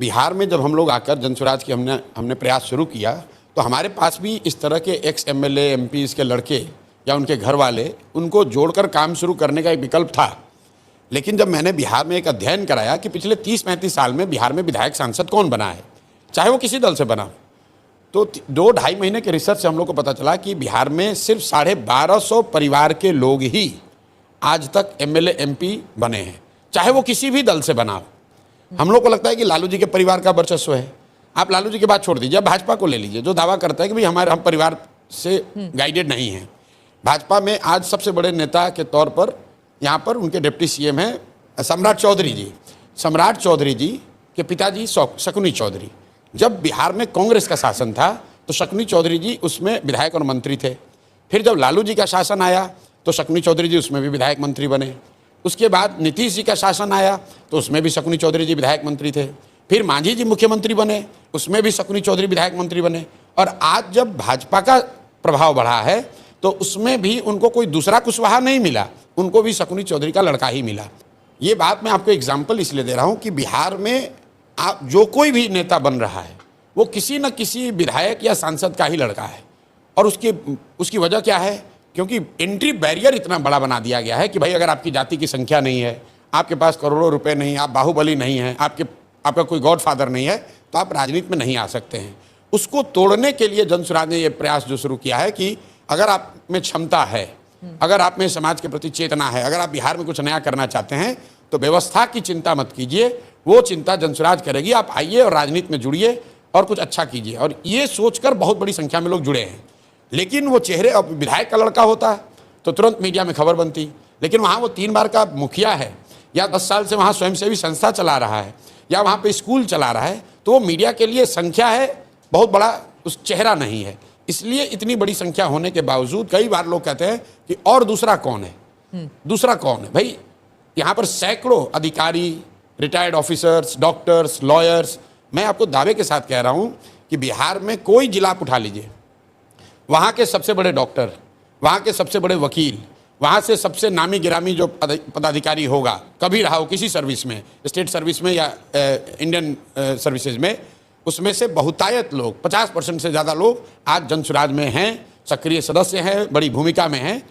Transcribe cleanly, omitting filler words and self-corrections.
बिहार में जब हम लोग आकर जनसुराज की हमने प्रयास शुरू किया तो हमारे पास भी इस तरह के एक्स एमएलए एमपीज़ के लड़के या उनके घर वाले, उनको जोड़कर काम शुरू करने का एक विकल्प था। लेकिन जब मैंने बिहार में एक अध्ययन कराया कि पिछले 30-35 साल में बिहार में विधायक सांसद कौन बना है, चाहे वो किसी दल से बना, तो 2-2.5 महीने के रिसर्च से हम लोग को पता चला कि बिहार में सिर्फ 1250 परिवार के लोग ही आज तक एमएलए एमपी बने हैं, चाहे वो किसी भी दल से बना हो। हम लोग को लगता है कि लालू जी के परिवार का वर्चस्व है। आप लालू जी की बात छोड़ दीजिए, भाजपा को ले लीजिए, जो दावा करता है कि भाई हम परिवार से गाइडेड नहीं हैं। भाजपा में आज सबसे बड़े नेता के तौर पर यहाँ पर उनके डिप्टी सीएम हैं सम्राट चौधरी जी। सम्राट चौधरी जी के पिताजी शकुनी चौधरी। जब बिहार में कांग्रेस का शासन था तो शकुनी चौधरी जी उसमें विधायक और मंत्री थे। फिर जब लालू जी का शासन आया तो शकुनी चौधरी जी उसमें भी विधायक मंत्री बने। उसके बाद नीतीश जी का शासन आया तो उसमें भी शकुनी चौधरी जी विधायक मंत्री थे। फिर मांझी जी मुख्यमंत्री बने, उसमें भी शकुनी चौधरी विधायक मंत्री बने। और आज जब भाजपा का प्रभाव बढ़ा है तो उसमें भी उनको कोई दूसरा कुशवाहा नहीं मिला, उनको भी शकुनी चौधरी का लड़का ही मिला। ये बात मैं आपको एग्जाम्पल इसलिए दे रहा हूँ कि बिहार में आप जो कोई भी नेता बन रहा है वो किसी न किसी विधायक या सांसद का ही लड़का है। और उसकी वजह क्या है? क्योंकि एंट्री बैरियर इतना बड़ा बना दिया गया है कि भाई अगर आपकी जाति की संख्या नहीं है, आपके पास करोड़ों रुपए नहीं, आप बाहुबली नहीं हैं, आपका कोई गॉडफादर नहीं है, तो आप राजनीति में नहीं आ सकते हैं। उसको तोड़ने के लिए जनसुराज ने ये प्रयास जो शुरू किया है कि अगर आप में क्षमता है, अगर आप में समाज के प्रति चेतना है, अगर आप बिहार में कुछ नया करना चाहते हैं तो व्यवस्था की चिंता मत कीजिए, वो चिंता जनसुराज करेगी। आप आइए और राजनीति में जुड़िए और कुछ अच्छा कीजिए। और ये सोचकर बहुत बड़ी संख्या में लोग जुड़े हैं। लेकिन वो चेहरे, अब विधायक का लड़का होता तो तुरंत मीडिया में खबर बनती, लेकिन वहाँ वो 3 बार का मुखिया है या 10 साल से वहाँ स्वयंसेवी संस्था चला रहा है या वहाँ पे स्कूल चला रहा है, तो वो मीडिया के लिए संख्या है, बहुत बड़ा उस चेहरा नहीं है। इसलिए इतनी बड़ी संख्या होने के बावजूद कई बार लोग कहते हैं कि और दूसरा कौन है, दूसरा कौन है? भाई यहाँ पर सैकड़ों अधिकारी, रिटायर्ड ऑफिसर्स, डॉक्टर्स, लॉयर्स, मैं आपको दावे के साथ कह रहा हूँ कि बिहार में कोई जिला आप उठा लीजिए, वहाँ के सबसे बड़े डॉक्टर, वहाँ के सबसे बड़े वकील, वहाँ से सबसे नामी गिरामी जो पदाधिकारी होगा, कभी रहा हो किसी सर्विस में, स्टेट सर्विस में या इंडियन सर्विसेज में, उसमें से बहुतायत लोग, 50% से ज़्यादा लोग आज जनसुराज में हैं, सक्रिय सदस्य हैं, बड़ी भूमिका में हैं।